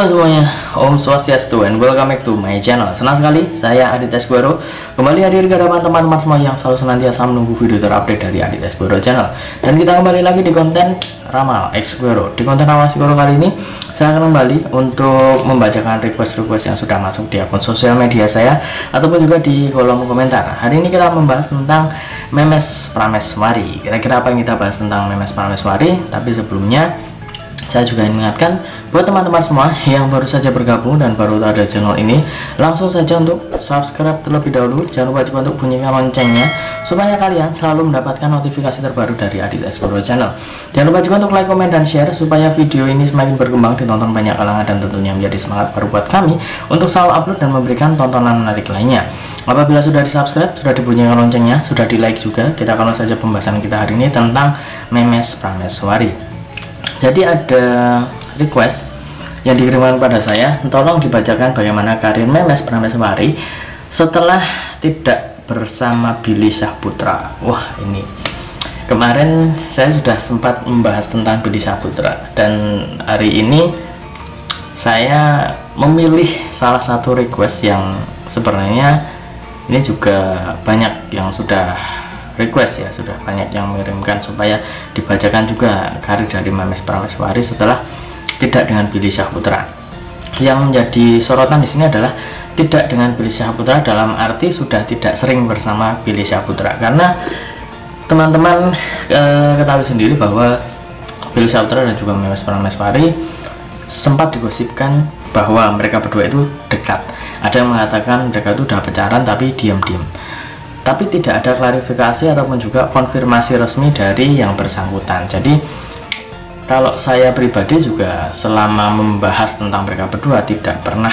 Halo semuanya, Om Swastiastu and welcome back to my channel. Senang sekali, saya Aditya Esquero kembali hadir ke hadapan teman-teman semua yang selalu senantiasa menunggu video terupdate dari Aditya Esquero channel. Dan kita kembali lagi di konten Ramal Esquero. Di konten Ramal Esquero kali ini, saya akan kembali untuk membacakan request-request yang sudah masuk di akun sosial media saya ataupun juga di kolom komentar. Hari ini kita membahas tentang Memes Prameswari. Kira-kira apa yang kita bahas tentang Memes Prameswari? Tapi sebelumnya, saya juga ingin mengingatkan buat teman-teman semua yang baru saja bergabung dan baru ada channel ini, langsung saja untuk subscribe terlebih dahulu. Jangan lupa juga untuk bunyikan loncengnya supaya kalian selalu mendapatkan notifikasi terbaru dari Aditya Esquero channel. Jangan lupa juga untuk like, komen, dan share supaya video ini semakin berkembang, ditonton banyak kalangan, dan tentunya menjadi semangat baru buat kami untuk selalu upload dan memberikan tontonan menarik lainnya. Apabila sudah di subscribe, sudah dibunyikan loncengnya, sudah di like juga, kita akan saja pembahasan kita hari ini tentang Memes Prameswari. Jadi ada request yang dikirimkan pada saya, tolong dibacakan bagaimana karir Memes Prameswari setelah tidak bersama Billy Syahputra. Wah, ini kemarin saya sudah sempat membahas tentang Billy Syahputra, dan hari ini saya memilih salah satu request yang sebenarnya ini juga banyak yang sudah request ya, sudah banyak yang mengirimkan supaya dibacakan juga karir dari Memes Prameswari setelah tidak dengan Billy Syahputra. Yang menjadi sorotan di sini adalah tidak dengan Billy Syahputra dalam arti sudah tidak sering bersama Billy Syahputra, karena teman-teman ketahui sendiri bahwa Billy Syahputra dan juga Memes Prameswari sempat digosipkan bahwa mereka berdua itu dekat. Ada yang mengatakan mereka itu udah pacaran tapi diam-diam, tapi tidak ada klarifikasi ataupun juga konfirmasi resmi dari yang bersangkutan. Jadi kalau saya pribadi juga selama membahas tentang mereka berdua tidak pernah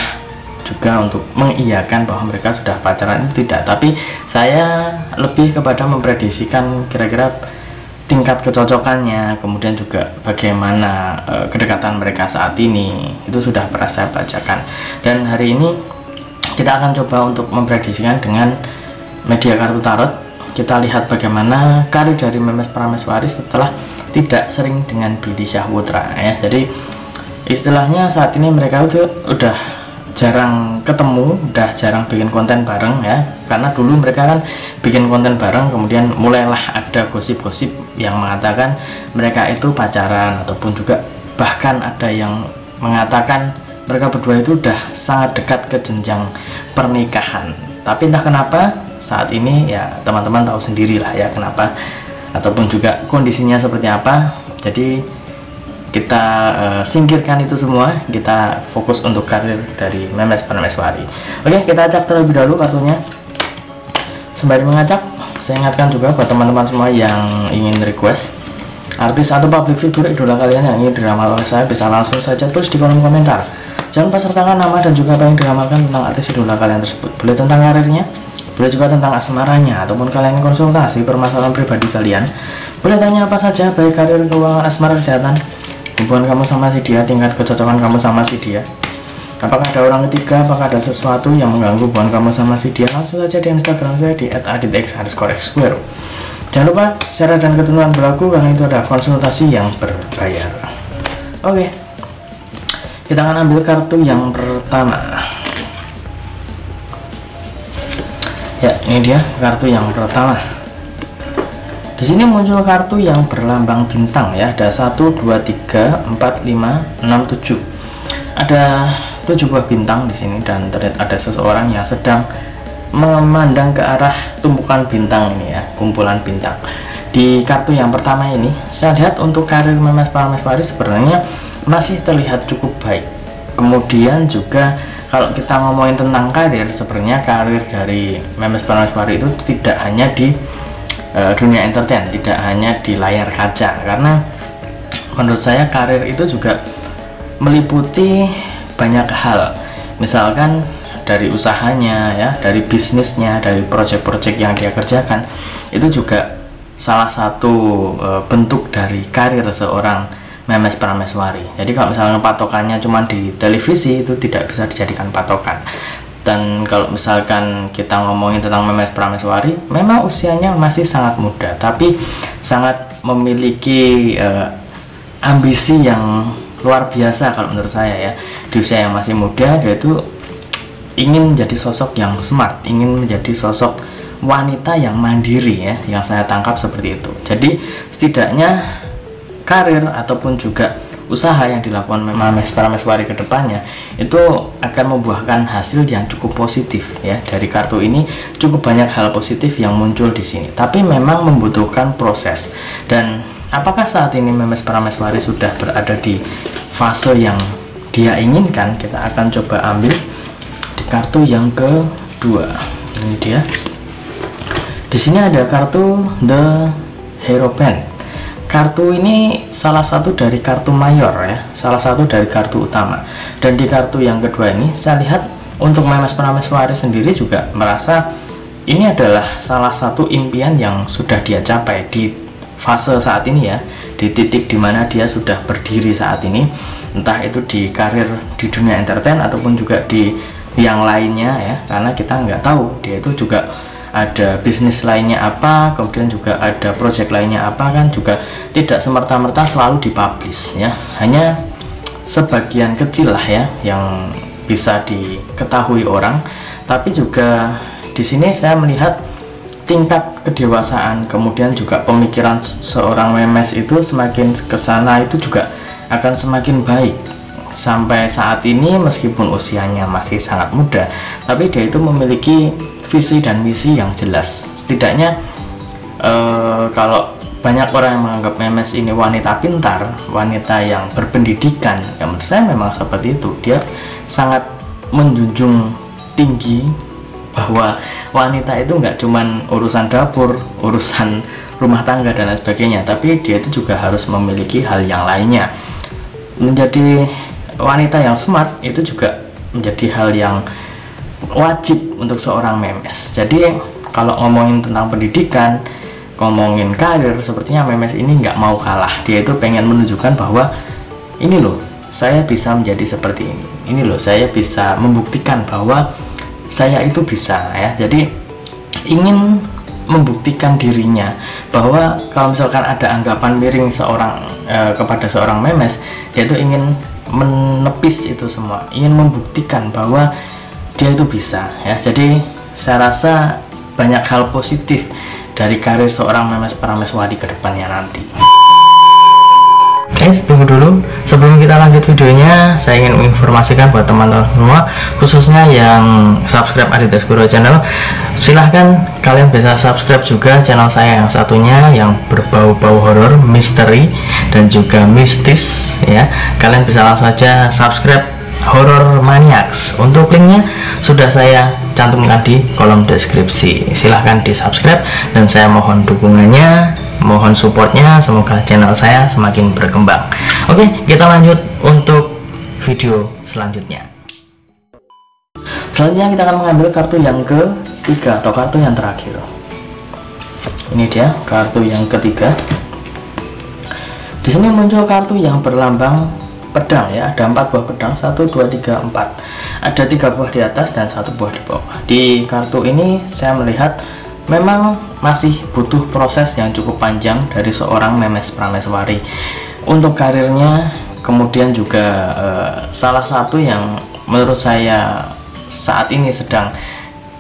juga untuk mengiyakan bahwa mereka sudah pacaran, itu tidak, tapi saya lebih kepada memprediksikan kira-kira tingkat kecocokannya, kemudian juga bagaimana kedekatan mereka saat ini, itu sudah pernah saya bacakan. Dan hari ini kita akan coba untuk memprediksikan dengan media kartu tarot. Kita lihat bagaimana karir dari Memes Prameswari setelah tidak sering dengan Billy Syahputra ya. Jadi istilahnya saat ini mereka udah jarang ketemu, udah jarang bikin konten bareng ya, karena dulu mereka kan bikin konten bareng, kemudian mulailah ada gosip-gosip yang mengatakan mereka itu pacaran, ataupun juga bahkan ada yang mengatakan mereka berdua itu udah sangat dekat ke jenjang pernikahan. Tapi entah kenapa saat ini ya teman-teman tahu sendirilah ya kenapa, ataupun juga kondisinya seperti apa. Jadi kita singkirkan itu semua, kita fokus untuk karir dari Memes Prameswari. Oke, kita acak terlebih dahulu kartunya. Sembari mengacak, saya ingatkan juga buat teman-teman semua yang ingin request artis atau public figure idola kalian yang ingin diramal oleh saya, bisa langsung saja tulis di kolom komentar. Jangan lupa sertakan nama dan juga apa yang diramalkan tentang artis idola kalian tersebut. Boleh tentang karirnya, boleh juga tentang asmaranya, ataupun kalian konsultasi permasalahan pribadi kalian. Boleh tanya apa saja, baik karir, keuangan, asmara, kesehatan, hubungan kamu sama si dia, tingkat kecocokan kamu sama si dia, apakah ada orang ketiga, apakah ada sesuatu yang mengganggu hubungan kamu sama si dia. Langsung saja di Instagram saya di @aditx_esquero. Jangan lupa syarat dan ketentuan berlaku karena itu ada konsultasi yang berbayar. Oke, kita akan ambil kartu yang pertama. Ya, ini dia kartu yang pertama. Di sini muncul kartu yang berlambang bintang ya. Ada 1, 2, 3, 4, 5, 6, 7. Ada 7 buah bintang di sini, dan terlihat ada seseorang yang sedang memandang ke arah tumpukan bintang ini ya, kumpulan bintang. Di kartu yang pertama ini, saya lihat untuk karir Memes Prameswari sebenarnya masih terlihat cukup baik. Kemudian juga kalau kita ngomongin tentang karir, sebenarnya karir dari Memes Prameswari itu tidak hanya di dunia entertain, tidak hanya di layar kaca, karena menurut saya karir itu juga meliputi banyak hal. Misalkan dari usahanya ya, dari bisnisnya, dari proyek-proyek yang dia kerjakan, itu juga salah satu bentuk dari karir seorang Memes Prameswari. Jadi kalau misalnya patokannya cuma di televisi, itu tidak bisa dijadikan patokan. Dan kalau misalkan kita ngomongin tentang Memes Prameswari, memang usianya masih sangat muda, tapi sangat memiliki ambisi yang luar biasa kalau menurut saya ya. Di usia yang masih muda dia itu ingin menjadi sosok yang smart, ingin menjadi sosok wanita yang mandiri ya, yang saya tangkap seperti itu. Jadi setidaknya karir ataupun juga usaha yang dilakukan Memes Prameswari ke depannya itu akan membuahkan hasil yang cukup positif ya. Dari kartu ini cukup banyak hal positif yang muncul di sini, tapi memang membutuhkan proses. Dan apakah saat ini Memes Prameswari sudah berada di fase yang dia inginkan? Kita akan coba ambil di kartu yang kedua. Ini dia. Di sini ada kartu The Hierophant. Kartu ini salah satu dari kartu mayor ya, salah satu dari kartu utama. Dan di kartu yang kedua ini saya lihat untuk Memes Prameswari sendiri juga merasa ini adalah salah satu impian yang sudah dia capai di fase saat ini ya, di titik dimana dia sudah berdiri saat ini, entah itu di karir di dunia entertain ataupun juga di yang lainnya ya, karena kita nggak tahu dia itu juga ada bisnis lainnya apa, kemudian juga ada project lainnya apa, kan juga tidak semerta-merta selalu dipublish ya, hanya sebagian kecil lah ya yang bisa diketahui orang. Tapi juga di sini saya melihat tingkat kedewasaan, kemudian juga pemikiran seorang Memes itu semakin kesana itu juga akan semakin baik. Sampai saat ini meskipun usianya masih sangat muda, tapi dia itu memiliki visi dan misi yang jelas. Setidaknya kalau banyak orang yang menganggap Memes ini wanita pintar, wanita yang berpendidikan, ya menurut saya memang seperti itu. Dia sangat menjunjung tinggi bahwa wanita itu nggak cuman urusan dapur, urusan rumah tangga dan lain sebagainya, tapi dia itu juga harus memiliki hal yang lainnya. Menjadi wanita yang smart itu juga menjadi hal yang wajib untuk seorang Memes. Jadi kalau ngomongin tentang pendidikan, ngomongin karir, sepertinya Memes ini nggak mau kalah. Dia itu pengen menunjukkan bahwa ini loh, saya bisa menjadi seperti ini loh, saya bisa membuktikan bahwa saya itu bisa ya. Jadi ingin membuktikan dirinya bahwa kalau misalkan ada anggapan miring kepada seorang Memes, dia itu ingin menepis itu semua, ingin membuktikan bahwa dia itu bisa ya. Jadi saya rasa banyak hal positif dari karir seorang Memes Prameswari ke depannya nanti. Guys, tunggu dulu. Sebelum kita lanjut videonya, saya ingin menginformasikan buat teman-teman semua, khususnya yang subscribe Aditya Sguro channel, silahkan kalian bisa subscribe juga channel saya yang satunya yang berbau-bau horor, misteri dan juga mistis ya. Kalian bisa langsung saja subscribe Horror Maniacs. Untuk linknya sudah saya cantumkan di kolom deskripsi. Silahkan di subscribe dan saya mohon dukungannya, mohon supportnya, semoga channel saya semakin berkembang. Oke, kita lanjut untuk video selanjutnya. Selanjutnya kita akan mengambil kartu yang ketiga atau kartu yang terakhir. Ini dia kartu yang ketiga. Di sini muncul kartu yang berlambang pedang ya, ada 4 buah pedang, 1, 2, 3, 4. Ada 3 buah di atas dan 1 buah di bawah. Di kartu ini saya melihat memang masih butuh proses yang cukup panjang dari seorang Memes Prameswari untuk karirnya. Kemudian juga salah satu yang menurut saya saat ini sedang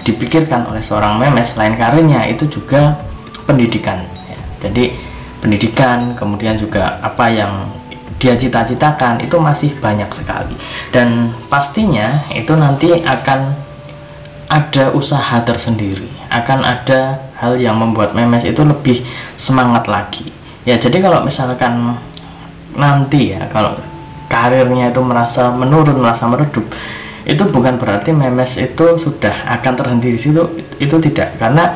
dipikirkan oleh seorang Memes selain karirnya itu juga pendidikan ya. Jadi pendidikan, kemudian juga apa yang dia cita-citakan itu masih banyak sekali, dan pastinya itu nanti akan ada usaha tersendiri, akan ada hal yang membuat Memes itu lebih semangat lagi ya. Jadi kalau misalkan nanti ya, kalau karirnya itu merasa menurun, merasa meredup, itu bukan berarti Memes itu sudah akan terhenti di situ, itu tidak. Karena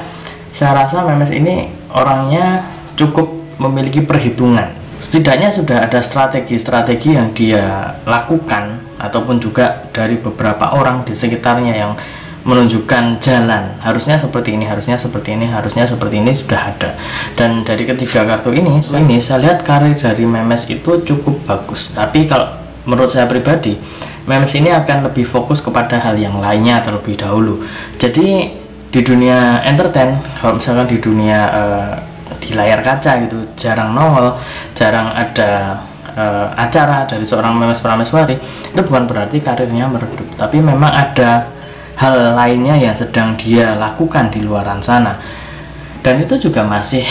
saya rasa Memes ini orangnya cukup memiliki perhitungan. Setidaknya sudah ada strategi-strategi yang dia lakukan, ataupun juga dari beberapa orang di sekitarnya yang menunjukkan jalan, harusnya seperti ini, harusnya seperti ini, harusnya seperti ini, sudah ada. Dan dari ketiga kartu ini saya lihat karir dari Memes itu cukup bagus. Tapi kalau menurut saya pribadi, Memes ini akan lebih fokus kepada hal yang lainnya terlebih dahulu. Jadi di dunia entertain, kalau misalkan di dunia di layar kaca gitu jarang nongol, jarang ada acara dari seorang Memes Prameswari, itu bukan berarti karirnya meredup, tapi memang ada hal lainnya yang sedang dia lakukan di luaran sana, dan itu juga masih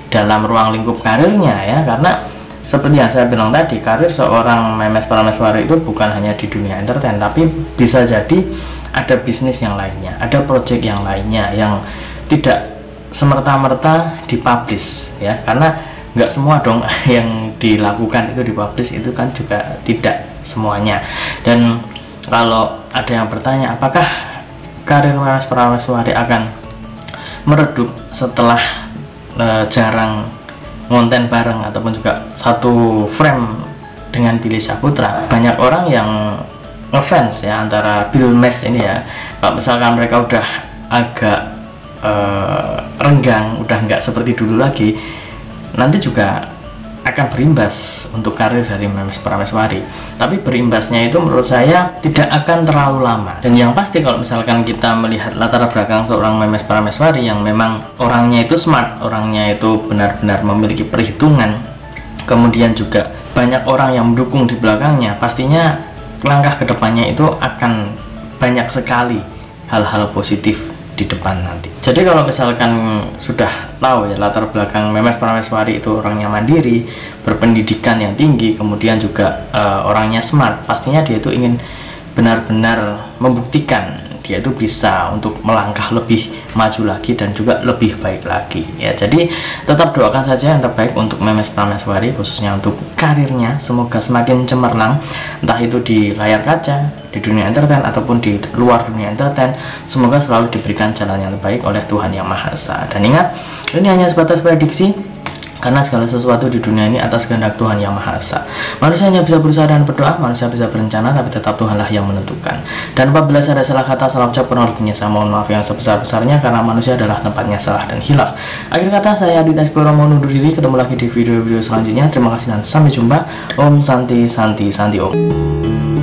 dalam ruang lingkup karirnya ya, karena seperti yang saya bilang tadi, karir seorang Memes Prameswari itu bukan hanya di dunia entertain, tapi bisa jadi ada bisnis yang lainnya, ada project yang lainnya yang tidak semerta-merta dipublish ya, karena nggak semua dong yang dilakukan itu dipublish, itu kan juga tidak semuanya. Dan kalau ada yang bertanya apakah karir Memes Prameswari akan meredup setelah jarang ngonten bareng ataupun juga satu frame dengan Billy Syahputra, banyak orang yang ngefans ya antara Bill Mes ini ya. Kalau misalkan mereka udah agak renggang, udah nggak seperti dulu lagi, nanti juga akan berimbas untuk karir dari Memes Prameswari. Tapi berimbasnya itu menurut saya tidak akan terlalu lama. Dan yang pasti kalau misalkan kita melihat latar belakang seorang Memes Prameswari yang memang orangnya itu smart, orangnya itu benar-benar memiliki perhitungan, kemudian juga banyak orang yang mendukung di belakangnya, pastinya langkah kedepannya itu akan banyak sekali hal-hal positif di depan nanti. Jadi kalau misalkan sudah tahu ya latar belakang Memes Prameswari itu orangnya mandiri, berpendidikan yang tinggi, kemudian juga orangnya smart, pastinya dia itu ingin benar-benar membuktikan dia itu bisa untuk melangkah lebih maju lagi dan juga lebih baik lagi ya. Jadi tetap doakan saja yang terbaik untuk Memes Prameswari, khususnya untuk karirnya, semoga semakin cemerlang, entah itu di layar kaca, di dunia entertain ataupun di luar dunia entertain. Semoga selalu diberikan jalan yang terbaik oleh Tuhan Yang Maha Esa. Dan ingat, ini hanya sebatas prediksi, karena segala sesuatu di dunia ini atas kehendak Tuhan Yang Maha Esa. Manusia hanya bisa berusaha dan berdoa, manusia bisa berencana, tapi tetap Tuhanlah yang menentukan. Dan apabila ada salah kata, salah ucap, kurang lebihnya saya mohon maaf yang sebesar-besarnya, karena manusia adalah tempatnya salah dan hilaf. Akhir kata, saya Aditya Asgoro mau undur diri. Ketemu lagi di video-video selanjutnya. Terima kasih dan sampai jumpa. Om Santi Santi Santi Om.